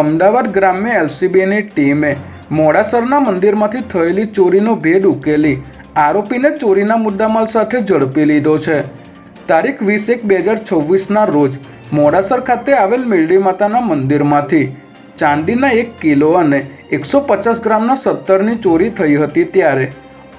અમદાવાદ ગ્રામ્ય એલસીબીની ટીમે મોડાસરના મંદિરમાંથી થયેલી ચોરીનો ભેદ ઉકેલી આરોપીને ચોરીના મુદ્દામાલ સાથે ઝડપી લીધો છે। તારીખ 20/1/2026ના રોજ મોડાસર ખાતે આવેલ મેરડી માતાના મંદિરમાંથી ચાંદીના 1 કિલો અને 150 ગ્રામના 17ની ચોરી થઈ હતી। ત્યારે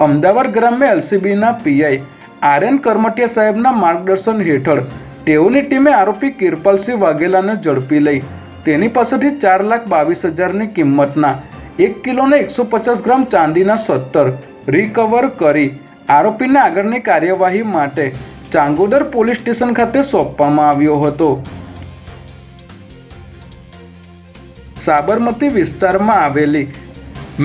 અમદાવાદ ગ્રામ્ય એલસીબીના પીઆઈ આર.એન. કરમટિયા સાહેબના માર્ગદર્શન હેઠળ તેઓની ટીમે આરોપી કિરપાલસિંહ વાઘેલાને ઝડપી લઈ તેની પાસેથી 4,22,000ની કિંમતના 1 કિલો અને 150 ગ્રામ ચાંદીના 17 રિકવર કરી આરોપીને આગળની કાર્યવાહી માટે ચાંગોદર પોલીસ સ્ટેશન ખાતે સોંપવામાં આવ્યો હતો। સાબરમતી વિસ્તારમાં આવેલી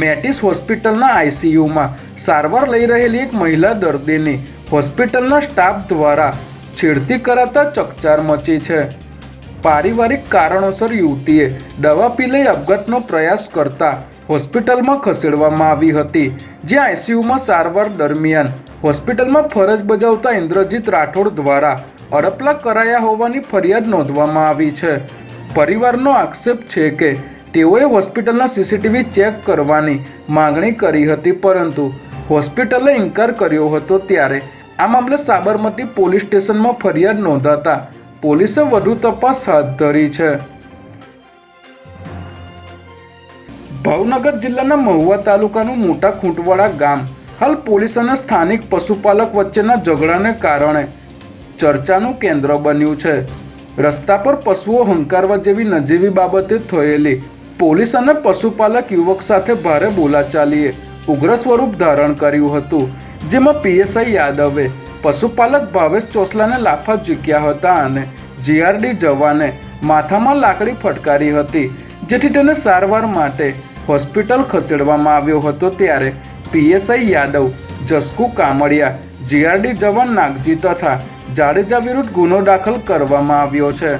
મેટિસ હોસ્પિટલના આઈસીયુમાં સારવાર લઈ રહેલી એક મહિલા દર્દીની હોસ્પિટલના સ્ટાફ દ્વારા છેડતી કરાતા ચકચાર મચી છે। પારિવારિક કારણોસર યુવતીએ દવા પી લઈ આપઘાતનો પ્રયાસ કરતા હોસ્પિટલમાં ખસેડવામાં આવી હતી, જ્યાં આઈસીયુમાં સારવાર દરમિયાન હોસ્પિટલમાં ફરજ બજાવતા ઇન્દ્રજીત રાઠોડ દ્વારા અડપલા કરાયા હોવાની ફરિયાદ નોંધવામાં આવી છે। પરિવારનો આક્ષેપ છે કે તેઓએ હોસ્પિટલના સીસીટીવી ચેક કરવાની માંગણી કરી હતી, પરંતુ હોસ્પિટલે ઇનકાર કર્યો હતો। ત્યારે આ મામલે સાબરમતી પોલીસ સ્ટેશનમાં ફરિયાદ નોંધાતા પોલીસે વધુ તપાસ હાથ ધરી છે। ભાવનગર જિલ્લાના મહુવા તાલુકાનું મોટા ખૂંટવાડા ગામ હાલ પોલીસ અને સ્થાનિક પશુપાલક વચ્ચેના ઝઘડાને કારણે ચર્ચાનું કેન્દ્ર બન્યું છે। રસ્તા પર પશુઓ હંકારવા જેવી નજીવી બાબતે થયેલી પોલીસ અને પશુપાલક યુવક સાથે ભારે બોલાચાલીએ ઉગ્ર સ્વરૂપ ધારણ કર્યું હતું, જેમાં પીએસઆઈ યાદવે પશુપાલક ભાવેશ ચોસલાને લાફા ઝીક્યા હતા અને જીઆરડી જવાને માથામાં લાકડી ફટકારી હતી, જેથી તેને સારવાર માટે હોસ્પિટલ ખસેડવામાં આવ્યો હતો। ત્યારે પીએસઆઈ યાદવ, જસકુ કામડિયા, જીઆરડી જવાન નાગજી તથા જાડેજા વિરુદ્ધ ગુનો દાખલ કરવામાં આવ્યો છે।